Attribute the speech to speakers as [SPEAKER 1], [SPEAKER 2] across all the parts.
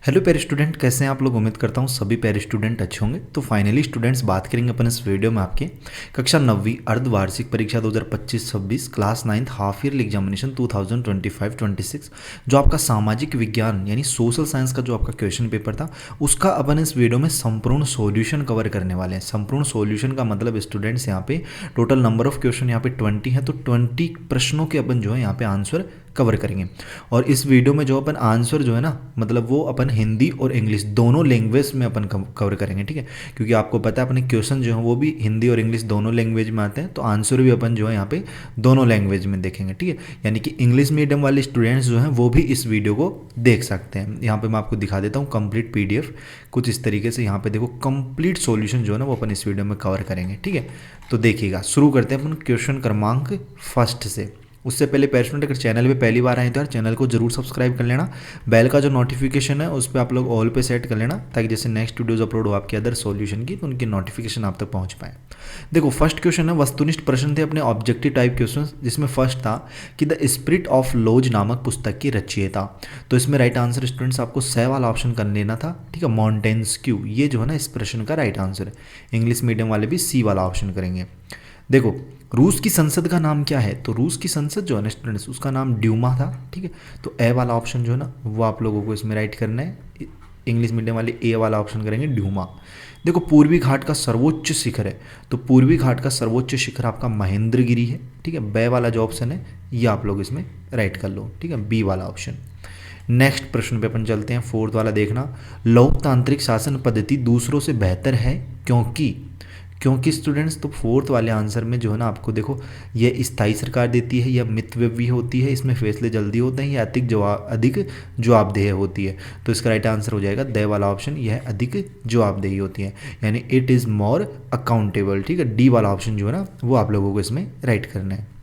[SPEAKER 1] Hello प्यारे student, कैसे हैं आप लोग। उम्मीद करता हूँ सभी प्यारे स्टूडेंट अच्छे होंगे। तो फाइनली स्टूडेंट्स, बात करेंगे अपन इस वीडियो में आपके कक्षा 9वीं अर्धवार्षिक परीक्षा 2025-26 class 9th half yearly examination 2025-26 जो आपका सामाजिक विज्ञान यानी सोशल साइंस का जो आपका क्वेश्चन पेपर था, उसका अपन इस वीडियो में संपूर्ण सॉल्यूशन कवर करने वाले हैं। संपूर्ण सॉल्यूशन का मतलब स्टूडेंट्स, यहाँ पे टोटल नंबर ऑफ क्वेश्चन यहाँ पे 20 है, तो 20 प्रश्नों के अपन जो है यहाँ पे आंसर कवर करेंगे। और इस वीडियो में जो अपन आंसर जो है ना, मतलब वो अपन हिंदी और इंग्लिश दोनों लैंग्वेज में अपन कवर करेंगे, ठीक है। क्योंकि आपको पता है अपने क्वेश्चन जो है वो भी हिंदी और इंग्लिश दोनों लैंग्वेज में आते हैं, तो आंसर भी अपन जो है यहाँ पे दोनों लैंग्वेज में देखेंगे, ठीक है। यानी कि इंग्लिश मीडियम वाले स्टूडेंट्स जो हैं वो भी इस वीडियो को देख सकते हैं। यहाँ पे मैं आपको दिखा देता हूँ कंप्लीट PDF कुछ इस तरीके से। यहाँ पे देखो कंप्लीट सॉल्यूशन जो है ना वो अपन इस वीडियो में कवर करेंगे, ठीक है। तो देखिएगा, शुरू करते हैं अपन क्वेश्चन क्रमांक फर्स्ट से। उससे पहले पेरेंट्स, अगर चैनल पे पहली बार आए तो यार चैनल को जरूर सब्सक्राइब कर लेना। बेल का जो नोटिफिकेशन है उस पर आप लोग ऑल पे सेट कर लेना, ताकि जैसे नेक्स्ट वीडियोस अपलोड हो आपके अदर सॉल्यूशन की, तो उनकी नोटिफिकेशन आप तक पहुंच पाए। देखो फर्स्ट क्वेश्चन है, वस्तुनिष्ठ प्रश्न थे अपने ऑब्जेक्टिव टाइप क्वेश्चन, जिसमें फर्स्ट था कि द स्पिरिट ऑफ लॉज नामक पुस्तक की रचयिता। तो इसमें राइट आंसर स्टूडेंट्स आपको स वाला ऑप्शन कर लेना था, ठीक है। मॉन्टेस्क्यू, ये जो है ना इस प्रश्न का राइट आंसर है। इंग्लिश मीडियम वाले भी सी वाला ऑप्शन करेंगे। देखो रूस की संसद का नाम क्या है, तो रूस की संसद जो है ना स्टूडेंट्स, उसका नाम ड्यूमा था, ठीक है। तो ए वाला ऑप्शन जो है ना वो आप लोगों को इसमें राइट करना है। इंग्लिश मीडियम वाले ए वाला ऑप्शन करेंगे ड्यूमा। देखो पूर्वी घाट का सर्वोच्च शिखर है, तो पूर्वी घाट का सर्वोच्च शिखर आपका महेंद्रगिरी है, ठीक है। बे वाला जो ऑप्शन है ये आप लोग इसमें राइट कर लो, ठीक है, बी वाला ऑप्शन। नेक्स्ट प्रश्न पे अपन चलते हैं, फोर्थ वाला देखना। लोकतांत्रिक शासन पद्धति दूसरों से बेहतर है क्योंकि स्टूडेंट्स, तो फोर्थ वाले आंसर में जो है ना आपको देखो, ये स्थायी सरकार देती है, या मितव्ययी होती है, इसमें फैसले जल्दी होते हैं, या अधिक जवाबदेह होती है। तो इसका राइट आंसर हो जाएगा द वाला ऑप्शन, यह अधिक जवाबदेही होती है, यानी इट इज़ मोर अकाउंटेबल, ठीक है। डी वाला ऑप्शन जो है ना वो आप लोगों को इसमें राइट करना है।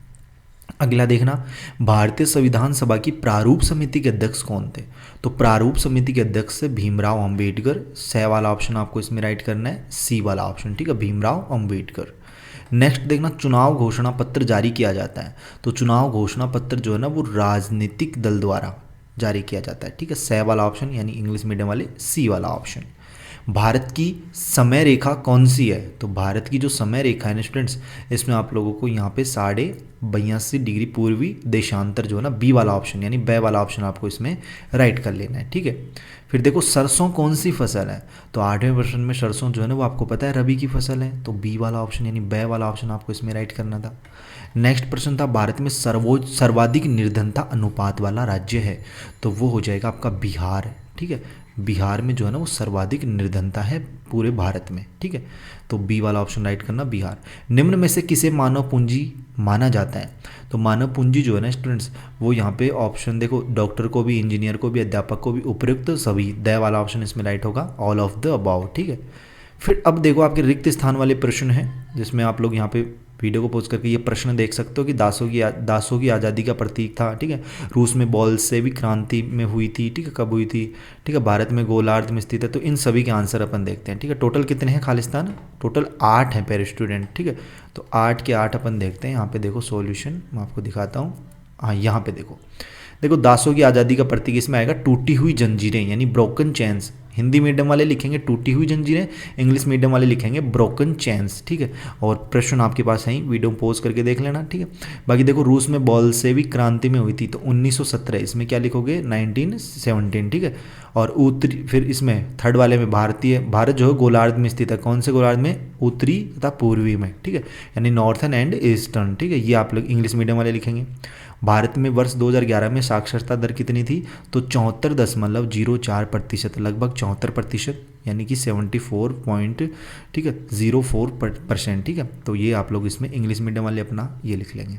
[SPEAKER 1] अगला देखना, भारतीय संविधान सभा की प्रारूप समिति के अध्यक्ष कौन थे। तो प्रारूप समिति के अध्यक्ष से भीमराव अंबेडकर। स वाला ऑप्शन आपको इसमें राइट करना है, सी वाला ऑप्शन, ठीक है, भीमराव अंबेडकर। नेक्स्ट देखना, चुनाव घोषणा पत्र जारी किया जाता है। तो चुनाव घोषणा पत्र जो है ना वो राजनीतिक दल द्वारा जारी किया जाता है, ठीक है। स वाला ऑप्शन यानी इंग्लिश मीडियम वाले सी वाला ऑप्शन। भारत की समय रेखा कौन सी है, तो भारत की जो समय रेखा है ना स्टूडेंट्स, इसमें आप लोगों को यहाँ पे 82.82 डिग्री पूर्वी देशांतर जो है ना बी वाला ऑप्शन यानी बे वाला ऑप्शन आपको इसमें राइट कर लेना है, ठीक है। फिर देखो सरसों कौन सी फसल है, तो 8वें प्रश्न में सरसों जो है ना वो आपको पता है रबी की फसल है, तो बी वाला ऑप्शन यानी बे वाला ऑप्शन आपको इसमें राइट करना था। नेक्स्ट प्रश्न था, भारत में सर्वाधिक निर्धनता अनुपात वाला राज्य है, तो वो हो जाएगा आपका बिहार, ठीक है। बिहार में जो है ना वो सर्वाधिक निर्धनता है पूरे भारत में, ठीक है। तो बी वाला ऑप्शन राइट करना, बिहार। निम्न में से किसे मानव पूंजी माना जाता है, तो मानव पूंजी जो है ना स्टूडेंट्स वो यहाँ पे ऑप्शन देखो, डॉक्टर को भी, इंजीनियर को भी, अध्यापक को भी, उपयुक्त सभी, द वाला ऑप्शन इसमें राइट होगा, ऑल ऑफ द अबाउ, ठीक है। फिर अब देखो आपके रिक्त स्थान वाले प्रश्न हैं, जिसमें आप लोग यहाँ पे वीडियो को पोस्ट करके ये प्रश्न देख सकते हो कि दासों की आज़ादी का प्रतीक था, ठीक है। रूस में बोल्शेविक क्रांति में हुई थी, ठीक है, कब हुई थी, ठीक है। भारत में गोलार्ध में स्थित है, तो इन सभी के आंसर अपन देखते हैं, ठीक है। टोटल कितने हैं खालिस्तान, टोटल 8 हैं पेयर स्टूडेंट, ठीक है। तो 8 के 8 अपन देखते हैं। यहाँ पे देखो सॉल्यूशन मैं आपको दिखाता हूँ। हाँ यहाँ पे देखो दासों की आज़ादी का प्रतीक इसमें आएगा टूटी हुई जंजीरें यानी ब्रोकन चेन्स। हिंदी मीडियम वाले लिखेंगे टूटी हुई जंजीरें, इंग्लिश मीडियम वाले लिखेंगे ब्रोकन चेन्स, ठीक है। और प्रश्न आपके पास है, वीडियो पोज करके देख लेना, ठीक है। बाकी देखो रूस में बोल्शेविक क्रांति में हुई थी, तो 1917, इसमें क्या लिखोगे 1917, ठीक है। और उत्तरी, फिर इसमें थर्ड वाले में भारत जो है गोलार्ध में स्थित है, कौन से गोलार्ध में, उत्तरी तथा पूर्वी में, ठीक है, यानी नॉर्थन एंड ईस्टर्न, ठीक है। ये आप लोग इंग्लिश मीडियम वाले लिखेंगे। भारत में वर्ष 2011 में साक्षरता दर कितनी थी, तो 74.04%, लगभग 74%, यानी कि 74 पॉइंट, ठीक है, 04%, ठीक है। तो ये आप लोग इसमें इंग्लिश मीडियम वाले अपना ये लिख लेंगे।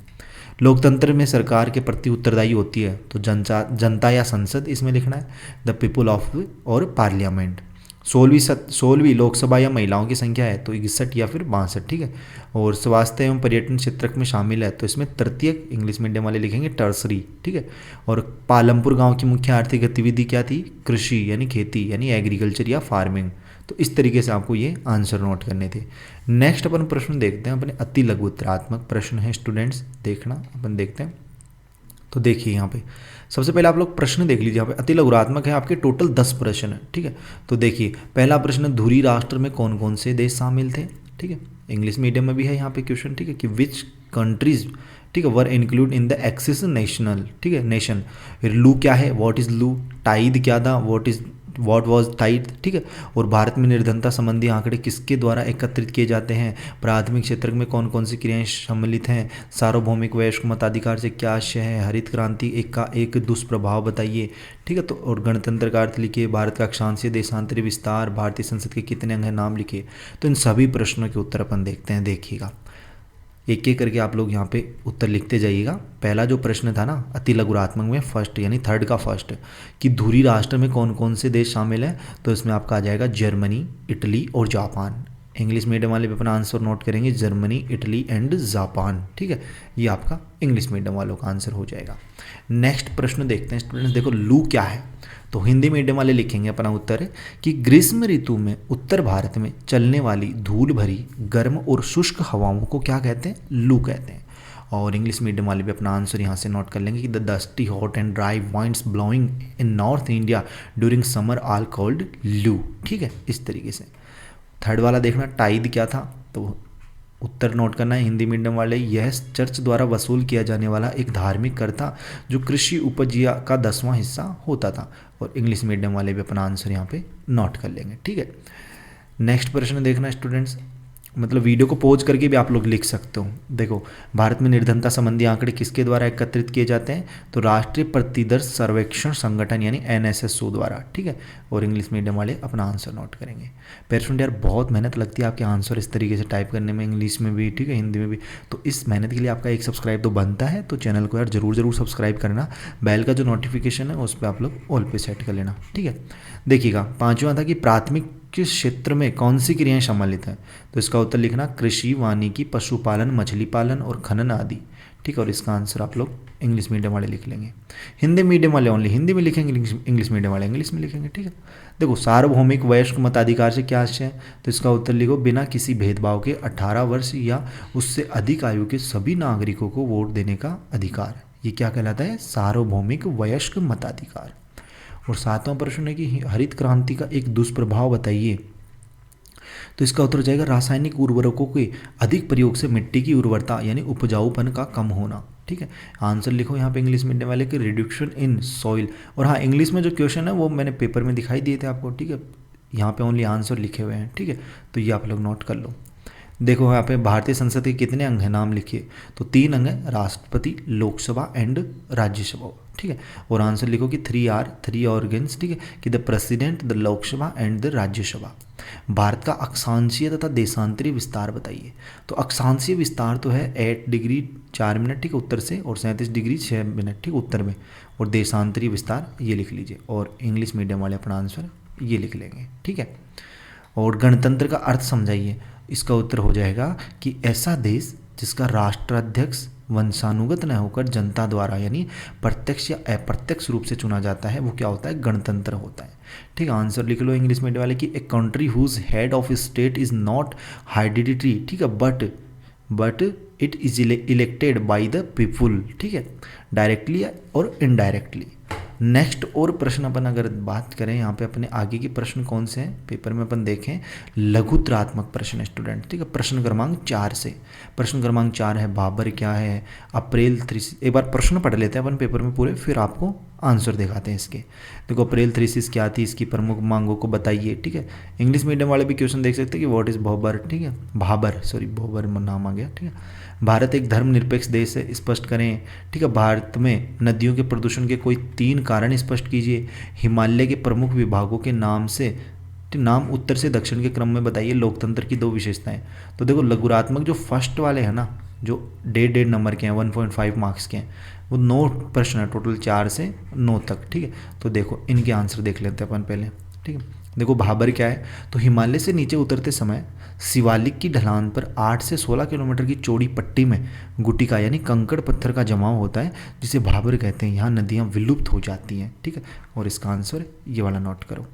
[SPEAKER 1] लोकतंत्र में सरकार के प्रति उत्तरदायी होती है, तो जनता या संसद इसमें लिखना है, द पीपुल ऑफ और पार्लियामेंट। 16वीं लोकसभा या महिलाओं की संख्या है, तो 61 या फिर 62, ठीक है। और स्वास्थ्य एवं पर्यटन क्षेत्र में शामिल है, तो इसमें तृतीयक इंग्लिश मीडियम वाले लिखेंगे टर्सरी, ठीक है। और पालमपुर गांव की मुख्य आर्थिक गतिविधि क्या थी, कृषि यानी खेती यानी एग्रीकल्चर या फार्मिंग। तो इस तरीके से आपको ये आंसर नोट करने थे। नेक्स्ट अपन प्रश्न देखते हैं, अपने अति लघु उत्तरात्मक प्रश्न है स्टूडेंट्स, देखना अपन देखते हैं। तो देखिए यहाँ पे सबसे पहले आप लोग प्रश्न देख लीजिए। यहाँ पे अति लघुरात्मक है, आपके टोटल 10 प्रश्न है। ठीक है, तो देखिए पहला प्रश्न, धुरी राष्ट्र में कौन कौन से देश शामिल थे। ठीक है, इंग्लिश मीडियम में भी है यहाँ पे क्वेश्चन। ठीक है, कि विच कंट्रीज, ठीक है, were include in the axis national, ठीक है, नेशन। फिर लू क्या है, व्हाट इज लू। टाइड क्या था, व्हाट वाज टाइड। ठीक है, और भारत में निर्धनता संबंधी आंकड़े किसके द्वारा एकत्रित किए जाते हैं। प्राथमिक क्षेत्र में कौन कौन सी क्रियाएं सम्मिलित हैं। सार्वभौमिक वयस्क मताधिकार से क्या आशय है। हरित क्रांति का एक दुष्प्रभाव बताइए। ठीक है, तो और गणतंत्र का अर्थ लिखिए। भारत का अक्षांशीय देशांतरी विस्तार, भारतीय संसद के कितने अंग हैं, नाम लिखिए। तो इन सभी प्रश्नों के उत्तर अपन देखते हैं। देखिएगा एक एक करके आप लोग यहाँ पे उत्तर लिखते जाइएगा। पहला जो प्रश्न था ना अति लघुरात्मक में फर्स्ट यानी थर्ड का फर्स्ट, कि धुरी राष्ट्र में कौन कौन से देश शामिल हैं, तो इसमें आपका आ जाएगा जर्मनी, इटली और जापान। इंग्लिश मीडियम वाले भी अपना आंसर नोट करेंगे, जर्मनी, इटली एंड जापान। ठीक है, ये आपका इंग्लिश मीडियम वालों का आंसर हो जाएगा। नेक्स्ट प्रश्न देखते हैं स्टूडेंट्स। देखो लू क्या है, तो हिंदी मीडियम वाले लिखेंगे अपना उत्तर है कि ग्रीष्म ऋतु में उत्तर भारत में चलने वाली धूल भरी गर्म और शुष्क हवाओं को क्या कहते हैं, लू कहते हैं। और इंग्लिश मीडियम वाले भी अपना आंसर यहाँ से नोट कर लेंगे कि the dusty hot and dry winds blowing in north India during summer all called लू। ठीक है, इस तरीके से। थर्ड वाला देखना, टाइड क्या था, तो उत्तर नोट करना है हिंदी मीडियम वाले, यह चर्च द्वारा वसूल किया जाने वाला एक धार्मिक कर था जो कृषि उपज का 10वां हिस्सा होता था। और इंग्लिश मीडियम वाले भी अपना आंसर यहाँ पे नोट कर लेंगे। ठीक है, नेक्स्ट प्रश्न देखना स्टूडेंट्स, मतलब वीडियो को पॉज करके भी आप लोग लिख सकते हो। देखो भारत में निर्धनता संबंधी आंकड़े किसके द्वारा एकत्रित किए जाते हैं, तो राष्ट्रीय प्रतिदर्श सर्वेक्षण संगठन यानी NSSO द्वारा। ठीक है, और इंग्लिश मीडियम वाले अपना आंसर नोट करेंगे। पेरेंट्स यार बहुत मेहनत लगती है आपके आंसर इस तरीके से टाइप करने में, इंग्लिश में भी, ठीक है, हिंदी में भी। तो इस मेहनत के लिए आपका एक सब्सक्राइब तो बनता है, तो चैनल को यार जरूर सब्सक्राइब करना। बेल का जो नोटिफिकेशन है उस पर आप लोग ऑल पे सेट कर लेना। ठीक है, देखिएगा पांचवा था कि प्राथमिक किस क्षेत्र में कौन सी क्रियाएं सम्मिलित हैं, तो इसका उत्तर लिखना कृषि, वानिकी, पशुपालन, मछली पालन और खनन आदि। ठीक है, और इसका आंसर आप लोग इंग्लिश मीडियम वाले लिख लेंगे। हिंदी मीडियम वाले ओनली हिंदी में लिखेंगे, इंग्लिश मीडियम वाले इंग्लिश में लिखेंगे। ठीक है, देखो सार्वभौमिक वयस्क मताधिकार से क्या आशय है, तो इसका उत्तर लिखो बिना किसी भेदभाव के 18 वर्ष या उससे अधिक आयु के सभी नागरिकों को वोट देने का अधिकार। ये क्या कहलाता है, सार्वभौमिक वयस्क मताधिकार। और सातवां प्रश्न है कि हरित क्रांति का एक दुष्प्रभाव बताइए, तो इसका उत्तर हो जाएगा रासायनिक उर्वरकों के अधिक प्रयोग से मिट्टी की उर्वरता यानी उपजाऊपन का कम होना। ठीक है, आंसर लिखो यहाँ पे इंग्लिश मीडियम वाले के रिड्यूक्शन इन सॉइल। और हाँ, इंग्लिश में जो क्वेश्चन है वो मैंने पेपर में दिखाई दिए थे आपको। ठीक है, यहाँ पे ओनली आंसर लिखे हुए हैं। ठीक है, तो ये आप लोग नोट कर लो। देखो यहाँ पे भारतीय संसद के कितने अंग हैं, नाम लिखिए। तो 3 अंग हैं, राष्ट्रपति, लोकसभा एंड राज्यसभा। ठीक है, और आंसर लिखो कि 3 ऑर्गन्स। ठीक है, कि the president, the Lok Sabha and the Rajya Sabha. Bharat का अक्षांशीय तथा देशांतरी विस्तार बताइए, तो अक्षांशीय विस्तार तो है 8 डिग्री 4 मिनट, ठीक है, उत्तर से, और 37 डिग्री 6 मिनट, ठीक, उत्तर में। और देशांतरी विस्तार ये लिख लीजिए, और इंग्लिश मीडियम वाले अपना आंसर ये लिख लेंगे। ठीक है, और गणतंत्र का अर्थ समझाइए, इसका उत्तर हो जाएगा कि ऐसा देश जिसका राष्ट्राध्यक्ष वंशानुगत न होकर जनता द्वारा यानी प्रत्यक्ष या अप्रत्यक्ष रूप से चुना जाता है, वो क्या होता है, गणतंत्र होता है। ठीक है, आंसर लिख लो इंग्लिश मीडियम वाले कि a country whose head of state is not hereditary. ठीक है, but it is elected by the people. ठीक है, डायरेक्टली और इनडायरेक्टली। नेक्स्ट और प्रश्न अपन अगर बात करें यहाँ पे अपने आगे के प्रश्न कौन से हैं पेपर में अपन देखें, लघुत्रात्मक प्रश्न स्टूडेंट। ठीक है, प्रश्न क्रमांक 4 से। प्रश्न क्रमांक 4 है बाबर क्या है, अप्रैल 3। एक बार प्रश्न पढ़ लेते हैं अपन पेपर में पूरे, फिर आपको आंसर दिखाते हैं इसके। देखो अप्रैल 3 क्या थी, इसकी प्रमुख मांगों को बताइए। ठीक है, इंग्लिश मीडियम वाले भी क्वेश्चन देख सकते हैं कि व्हाट इज भोबर। ठीक है, भोबर नाम आ गया। ठीक है, भारत एक धर्मनिरपेक्ष देश है, स्पष्ट करें। ठीक है, भारत में नदियों के प्रदूषण के कोई 3 कारण स्पष्ट कीजिए। हिमालय के प्रमुख विभागों के नाम उत्तर से दक्षिण के क्रम में बताइए। लोकतंत्र की 2 विशेषताएं। तो देखो लघुरात्मक जो फर्स्ट वाले हैं ना, जो 1.5 नंबर के हैं, 1.5 मार्क्स के हैं, वो 9 प्रश्न है टोटल, 4 से 9 तक। ठीक है, तो देखो इनके आंसर देख लेते हैं अपन पहले। ठीक है, देखो भाबर क्या है, तो हिमालय से नीचे उतरते समय शिवालिक की ढलान पर 8 से 16 किलोमीटर की चौड़ी पट्टी में गुटिका यानी कंकड़ पत्थर का जमाव होता है, जिसे भाबर कहते हैं। यहाँ नदियाँ विलुप्त हो जाती हैं। ठीक है, और इसका आंसर ये वाला नोट करो।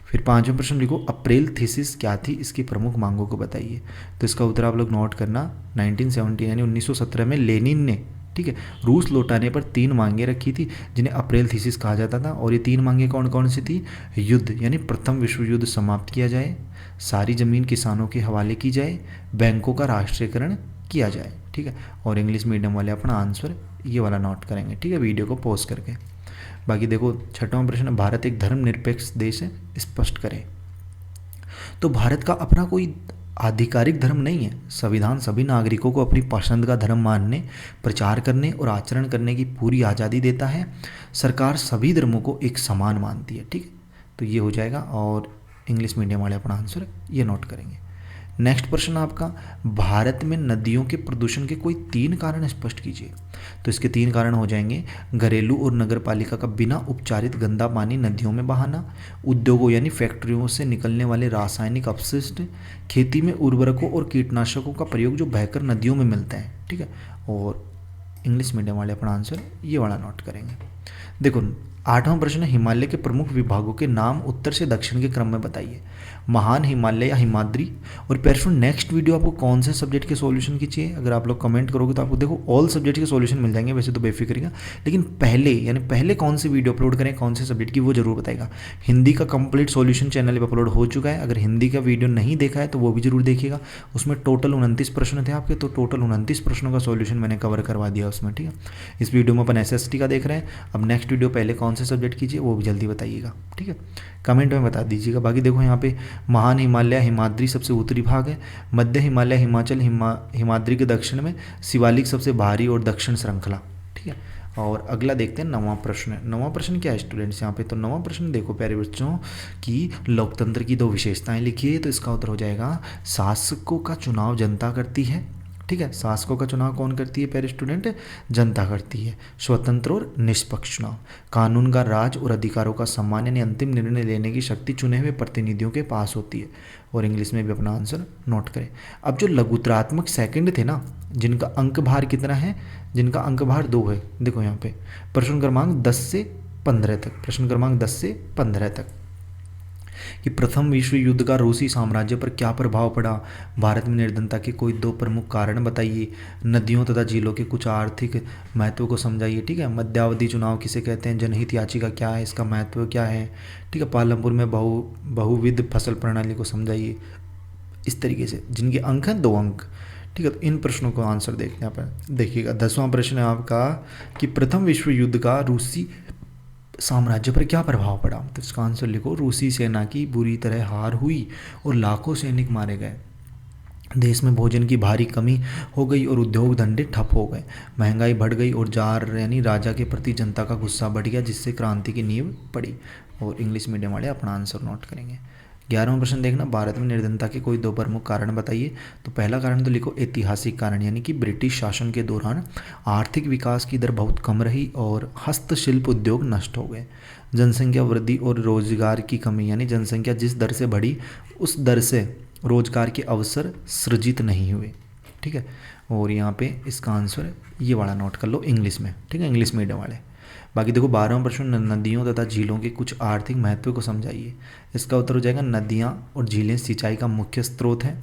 [SPEAKER 1] फिर 5वां प्रश्न लिखो अप्रैल थीसिस क्या थी, इसकी प्रमुख मांगों को बताइए। तो इसका उत्तर आप लोग नोट करना 1970 यानी 1917 में लेनिन ने ठीक है। रूस लौटाने पर 3 मांगें रखी थी जिन्हें अप्रैल थीसिस कहा जाता था, और ये 3 मांगें कौन कौन सी थी? युद्ध यानी प्रथम विश्व युद्ध समाप्त किया जाए, सारी ज़मीन किसानों के हवाले की जाए, बैंकों का राष्ट्रीयकरण किया जाए, ठीक है। और इंग्लिश मीडियम वाले अपना आंसर ये वाला नोट करेंगे, ठीक है, वीडियो को पॉज करके। बाकी देखो 6वां प्रश्न, भारत एक धर्मनिरपेक्ष देश है, स्पष्ट करें। तो भारत का अपना कोई आधिकारिक धर्म नहीं है। संविधान सभी नागरिकों को अपनी पसंद का धर्म मानने, प्रचार करने और आचरण करने की पूरी आज़ादी देता है। सरकार सभी धर्मों को एक समान मानती है, ठीक है। तो ये हो जाएगा, और इंग्लिश मीडियम वाले अपना आंसर ये नोट करेंगे। नेक्स्ट प्रश्न आपका, भारत में नदियों के प्रदूषण के कोई 3 कारण स्पष्ट कीजिए। तो इसके 3 कारण हो जाएंगे, घरेलू और नगर पालिका का बिना उपचारित गंदा पानी नदियों में बहाना, उद्योगों यानी फैक्ट्रियों से निकलने वाले रासायनिक अपशिष्ट, खेती में उर्वरकों और कीटनाशकों का प्रयोग जो बहकर नदियों में मिलते हैं, ठीक है। और इंग्लिश मीडियम वाले अपना आंसर ये वाला नोट करेंगे। देखो 8वां प्रश्न, हिमालय के प्रमुख विभागों के नाम उत्तर से दक्षिण के क्रम में बताइए। महान हिमालय या हिमाद्री। और पेरेंट्स नेक्स्ट वीडियो आपको कौन से सब्जेक्ट के सॉल्यूशन की चाहिए, अगर आप लोग कमेंट करोगे तो आपको देखो ऑल सब्जेक्ट के सॉल्यूशन मिल जाएंगे, वैसे तो बेफिक्रिएगा, लेकिन पहले कौन सी वीडियो अपलोड करें कौन से सब्जेक्ट की वो जरूर बताएगा। हिंदी का कंप्लीट सॉल्यूशन चैनल पर अपलोड हो चुका है, अगर हिंदी का वीडियो नहीं देखा है तो वो भी जरूर देखिएगा। उसमें टोटल 29 प्रश्न थे आपके, तो टोटल 29 प्रश्नों का सॉल्यूशन मैंने कवर करवा दिया उसमें, ठीक है। इस वीडियो में अपन SST का देख रहे हैं, अब नेक्स्ट वीडियो पहले कौन से सब्जेक्ट कीजिए वो भी जल्दी बताइएगा, ठीक है, कमेंट में बता दीजिएगा। बाकी देखो यहाँ पे महान हिमालय हिमाद्री सबसे उत्तरी भाग है, मध्य हिमालय हिमाचल हिमाद्री के दक्षिण में, शिवालिक सबसे बाहरी और दक्षिण श्रृंखला, ठीक है। और अगला देखते हैं 9वां प्रश्न। 9वां प्रश्न क्या है स्टूडेंट्स यहाँ पे, तो 9वां प्रश्न देखो प्यारे बच्चों कि लोकतंत्र की 2 विशेषताएं लिखिए। तो इसका उत्तर हो जाएगा शासकों का चुनाव जनता करती है, ठीक है। शासकों का चुनाव कौन करती है प्यारे स्टूडेंट? जनता करती है। स्वतंत्र और निष्पक्ष चुनाव, कानून का राज और अधिकारों का सम्मान यानी अंतिम निर्णय लेने की शक्ति चुने हुए प्रतिनिधियों के पास होती है। और इंग्लिश में भी अपना आंसर नोट करें। अब जो लघुत्रात्मक सेकंड थे ना, जिनका अंक भार कितना है, जिनका अंक भार 2 है, देखो यहाँ पे प्रश्न क्रमांक 10 से 15 तक, प्रश्न क्रमांक 10 से 15 तक कि प्रथम विश्व युद्ध का रूसी साम्राज्य पर क्या प्रभाव पड़ा, भारत में निर्धनता के कोई 2 प्रमुख कारण बताइए, नदियों तथा झीलों के कुछ आर्थिक महत्व को समझाइए, ठीक है। मध्यावधि चुनाव किसे कहते हैं, जनहित याचिका क्या है, इसका महत्व क्या है, ठीक है। पालमपुर में बहुविध फसल प्रणाली को समझाइए। इस तरीके से जिनके अंक हैं 2 अंक, ठीक है। तो इन प्रश्नों को आंसर देखने पर देखिएगा। 10वां प्रश्न है आपका कि प्रथम विश्व युद्ध का रूसी साम्राज्य पर क्या प्रभाव पड़ा। तो इसका आंसर लिखो, रूसी सेना की बुरी तरह हार हुई और लाखों सैनिक मारे गए, देश में भोजन की भारी कमी हो गई और उद्योग धंधे ठप हो गए, महंगाई बढ़ गई और जार यानी राजा के प्रति जनता का गुस्सा बढ़ गया, जिससे क्रांति की नींव पड़ी। और इंग्लिश मीडियम वाले अपना आंसर नोट करेंगे। 11वां प्रश्न देखना, भारत में निर्धनता के कोई 2 प्रमुख कारण बताइए। तो पहला कारण तो लिखो ऐतिहासिक कारण, यानी कि ब्रिटिश शासन के दौरान आर्थिक विकास की दर बहुत कम रही और हस्तशिल्प उद्योग नष्ट हो गए। जनसंख्या वृद्धि और रोजगार की कमी, यानी जनसंख्या जिस दर से बढ़ी उस दर से रोजगार के अवसर सृजित नहीं हुए, ठीक है। और यहाँ पे इसका आंसर ये वाला नोट कर लो इंग्लिश में, ठीक है, इंग्लिश मीडियम वाले। बाकी देखो 12वां प्रश्न, नदियों तथा झीलों के कुछ आर्थिक महत्व को समझाइए। इसका उत्तर हो जाएगा नदियाँ और झीलें सिंचाई का मुख्य स्रोत है,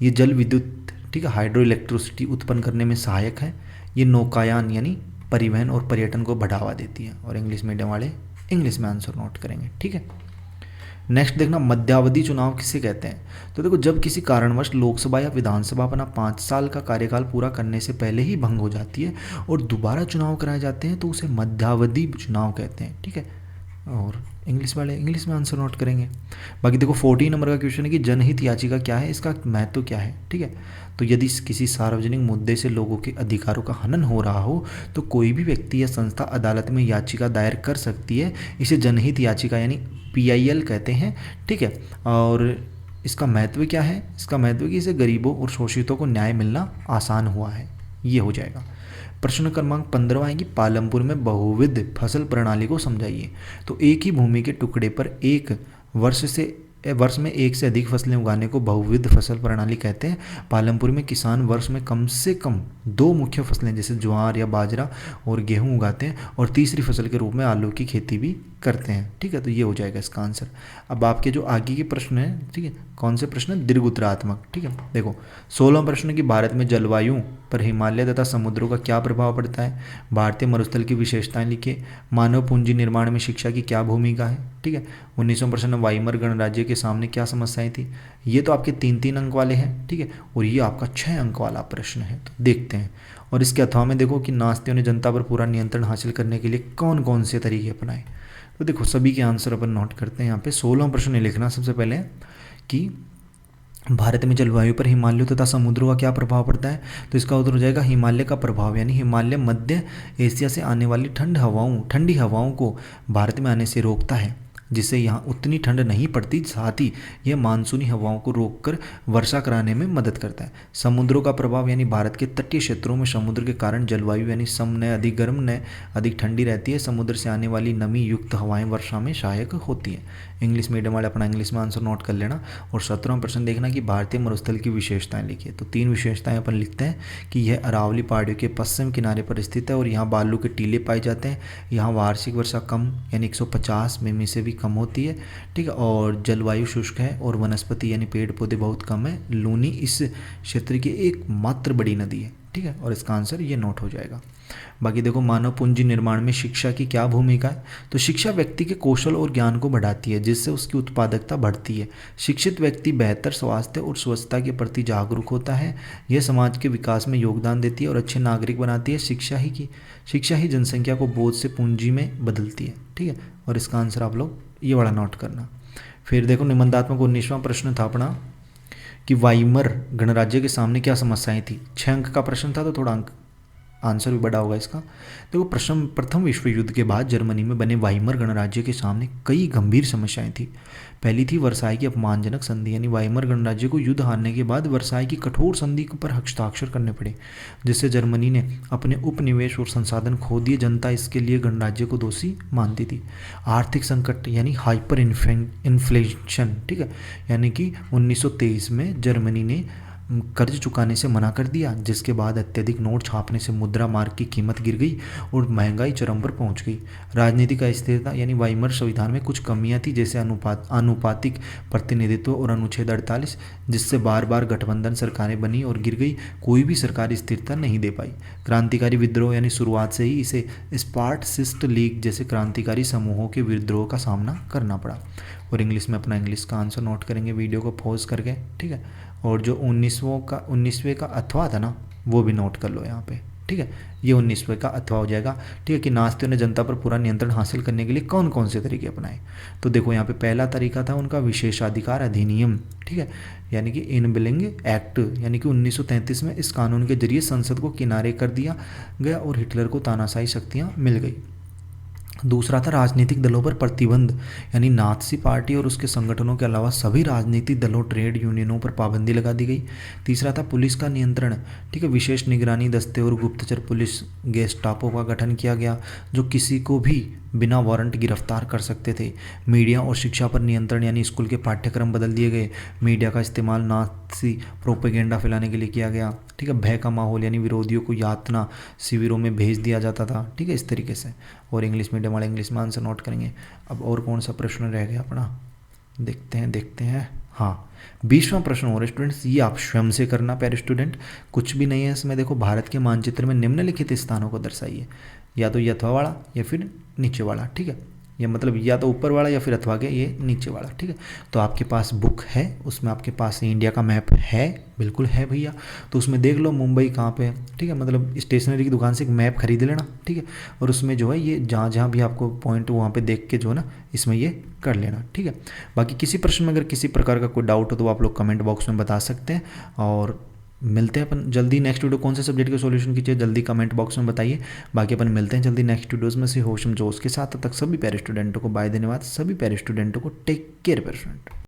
[SPEAKER 1] ये जल विद्युत, ठीक है, हाइड्रो इलेक्ट्रिसिटी उत्पन्न करने में सहायक है, ये नौकायान यानी परिवहन और पर्यटन को बढ़ावा देती है। और इंग्लिश मीडियम वाले इंग्लिश में आंसर नोट करेंगे, ठीक है। नेक्स्ट देखना, मध्यावधि चुनाव किसे कहते हैं। तो देखो जब किसी कारणवश लोकसभा या विधानसभा अपना 5 साल का कार्यकाल पूरा करने से पहले ही भंग हो जाती है और दोबारा चुनाव कराए जाते हैं तो उसे मध्यावधि चुनाव कहते हैं, ठीक है। और इंग्लिश वाले इंग्लिश में आंसर नोट करेंगे। बाकी देखो 14 नंबर का क्वेश्चन है कि जनहित याचिका क्या है, इसका महत्व क्या है, ठीक है। तो यदि किसी सार्वजनिक मुद्दे से लोगों के अधिकारों का हनन हो रहा हो तो कोई भी व्यक्ति या संस्था अदालत में याचिका दायर कर सकती है, इसे जनहित याचिका यानी PIL कहते हैं, ठीक है। और इसका महत्व क्या है, इसका महत्व कि इसे गरीबों और शोषितों को न्याय मिलना आसान हुआ है, ये हो जाएगा। प्रश्न क्रमांक 15 है कि पालमपुर में बहुविध फसल प्रणाली को समझाइए। तो एक ही भूमि के टुकड़े पर एक वर्ष में एक से अधिक फसलें उगाने को बहुविध फसल प्रणाली कहते हैं। पालमपुर में किसान वर्ष में कम से कम 2 मुख्य फसलें जैसे ज्वार या बाजरा और गेहूं उगाते हैं और तीसरी फसल के रूप में आलू की खेती भी करते हैं। ठीक है, तो ये हो जाएगा इसका आंसर। अब आपके जो आगे के प्रश्न हैं, ठीक है, कौन से प्रश्न है, दीर्घ उत्तरात्मक। ठीक है, देखो 16वां प्रश्न कि भारत में जलवायु पर हिमालय तथा समुद्रों का क्या प्रभाव पड़ता है। भारतीय मरुस्थल की विशेषताएं लिखिए। मानव पूंजी निर्माण में शिक्षा की क्या भूमिका है। ठीक है, 19वां प्रश्न वाइमर गणराज्य के सामने क्या समस्याएं थी। ये तो आपके 3-3 अंक वाले हैं। ठीक है, और ये आपका 6 अंक वाला प्रश्न है। तो देखते हैं। और इसके अथवा में देखो कि नास्तियों ने जनता पर पूरा नियंत्रण हासिल करने के लिए कौन कौन से तरीके अपनाए। तो देखो सभी के आंसर अपन नोट करते हैं यहाँ पे। 16वां प्रश्न लिखना सबसे पहले कि भारत में जलवायु पर हिमालयों तथा समुद्रों का क्या प्रभाव पड़ता है। तो इसका उत्तर हो जाएगा हिमालय का प्रभाव, यानी हिमालय मध्य एशिया से आने वाली ठंडी हवाओं को भारत में आने से रोकता है, जिससे यहाँ उतनी ठंड नहीं पड़ती। साथ ही यह मानसूनी हवाओं को रोककर वर्षा कराने में मदद करता है। समुद्रों का प्रभाव, यानी भारत के तटीय क्षेत्रों में समुद्र के कारण जलवायु यानी सम न अधिक गर्म न अधिक ठंडी रहती है। समुद्र से आने वाली नमी युक्त हवाएं वर्षा में सहायक होती है। इंग्लिश मीडियम वाले अपना इंग्लिश में आंसर नोट कर लेना। और 17वां प्रश्न देखना कि भारतीय मरुस्थल की विशेषताएं लिखिए। तो 3 विशेषताएं अपन लिखते हैं कि यह अरावली पहाड़ियों के पश्चिम किनारे पर स्थित है और यहाँ बालू के टीले पाए जाते हैं। यहाँ वार्षिक वर्षा कम यानी 150 मिमी से भी कम होती है। ठीक है, और जलवायु शुष्क है और वनस्पति यानी पेड़ पौधे बहुत कम है। लूनी इस क्षेत्र की एकमात्र बड़ी नदी है। ठीक है, और इसका आंसर ये नोट हो जाएगा। बाकी देखो मानव पूंजी निर्माण में शिक्षा की क्या भूमिका है। तो शिक्षा व्यक्ति के कौशल और ज्ञान को बढ़ाती है, जिससे उसकी उत्पादकता बढ़ती है। शिक्षित व्यक्ति बेहतर स्वास्थ्य और स्वच्छता के प्रति जागरूक होता है। यह समाज के विकास में योगदान देती है और अच्छे नागरिक बनाती है। शिक्षा ही जनसंख्या को बोझ से पूंजी में बदलती है। ठीक है, और इसका आंसर आप लोग ये वाला नोट करना। फिर देखो निबंधात्मक 19वां प्रश्न था अपना कि वाइमर गणराज्य के सामने क्या समस्याएं थी। 6 अंक का प्रश्न था, तो थोड़ा अंक आंसर भी बड़ा होगा इसका। देखो प्रथम विश्व युद्ध के बाद जर्मनी में बने वाइमर गणराज्य के सामने कई गंभीर समस्याएं थी। पहली थी वर्साई की अपमानजनक संधि, यानी वाइमर गणराज्य को युद्ध हारने के बाद वर्साई की कठोर संधि पर हस्ताक्षर करने पड़े, जिससे जर्मनी ने अपने उपनिवेश और संसाधन खो दिए। जनता इसके लिए गणराज्य को दोषी मानती थी। आर्थिक संकट यानी हाइपर इन्फ्लेशन, ठीक है, यानी कि 1923 में जर्मनी ने कर्ज चुकाने से मना कर दिया, जिसके बाद अत्यधिक नोट छापने से मुद्रा मार्क की कीमत गिर गई और महंगाई चरम पर पहुंच गई। राजनीतिक अस्थिरता, यानी वाइमर संविधान में कुछ कमियां थी, जैसे आनुपातिक प्रतिनिधित्व और अनुच्छेद 48, जिससे बार बार गठबंधन सरकारें बनी और गिर गई। कोई भी सरकार स्थिरता नहीं दे पाई। क्रांतिकारी विद्रोह, यानी शुरुआत से ही इसे स्पार्टसिस्ट लीग जैसे क्रांतिकारी समूहों के विद्रोह का सामना करना पड़ा। और इंग्लिश में अपना इंग्लिश का आंसर नोट करेंगे वीडियो को पॉज करके। ठीक है, और जो 19वें का अथवा था ना, वो भी नोट कर लो यहाँ पे। ठीक है, ये 19वें का अथवा हो जाएगा। ठीक है, कि नास्तियों ने जनता पर पूरा नियंत्रण हासिल करने के लिए कौन कौन से तरीके अपनाए। तो देखो यहाँ पे पहला तरीका था उनका विशेषाधिकार अधिनियम। ठीक है, यानी कि इनबिलिंग एक्ट, यानी कि 1933 में इस कानून के जरिए संसद को किनारे कर दिया गया और हिटलर को तानाशाही शक्तियाँ मिल गई। दूसरा था राजनीतिक दलों पर प्रतिबंध, यानी नात्सी पार्टी और उसके संगठनों के अलावा सभी राजनीतिक दलों ट्रेड यूनियनों पर पाबंदी लगा दी गई। तीसरा था पुलिस का नियंत्रण। ठीक है, विशेष निगरानी दस्ते और गुप्तचर पुलिस गेस्टापो का गठन किया गया, जो किसी को भी बिना वारंट गिरफ्तार कर सकते थे। मीडिया और शिक्षा पर नियंत्रण, यानी स्कूल के पाठ्यक्रम बदल दिए गए। मीडिया का इस्तेमाल नात्सी प्रोपेगेंडा फैलाने के लिए किया गया। ठीक है, भय का माहौल, यानी विरोधियों को यातना शिविरों में भेज दिया जाता था। ठीक है, इस तरीके से। और इंग्लिश मीडियम वाले इंग्लिश में आंसर नोट करेंगे। अब और कौन सा प्रश्न रह गया अपना, देखते हैं। हाँ, 20वां प्रश्न हो रहा है स्टूडेंट्स, ये आप स्वयं से करना प्यारे स्टूडेंट, कुछ भी नहीं है इसमें। देखो भारत के मानचित्र में निम्नलिखित स्थानों को दर्शाइए, या तो ये अथवा वाला या फिर नीचे वाला। ठीक है, ये मतलब या तो ऊपर वाला या फिर अथवा के ये नीचे वाला। ठीक है, तो आपके पास बुक है, उसमें आपके पास इंडिया का मैप है, बिल्कुल है भैया। तो उसमें देख लो मुंबई कहाँ पे है। ठीक है, मतलब स्टेशनरी की दुकान से एक मैप खरीद लेना। ठीक है, और उसमें जो है ये जहाँ जहाँ भी आपको पॉइंट वहाँ पे देख के जो है ना, इसमें ये कर लेना। ठीक है, बाकी किसी प्रश्न में अगर किसी प्रकार का कोई डाउट हो तो आप लोग कमेंट बॉक्स में बता सकते हैं। और मिलते हैं अपन जल्दी। नेक्स्ट वीडियो कौन से सब्जेक्ट के सॉल्यूशन कीजिए जल्दी कमेंट बॉक्स में बताइए। बाकी अपन मिलते हैं जल्दी नेक्स्ट वीडियोस में से होशम जोश के साथ। तब तक सभी प्यारे स्टूडेंटों को बाय, धन्यवाद। सभी प्यारे स्टूडेंटों को टेक केयर प्यारे स्टूडेंट।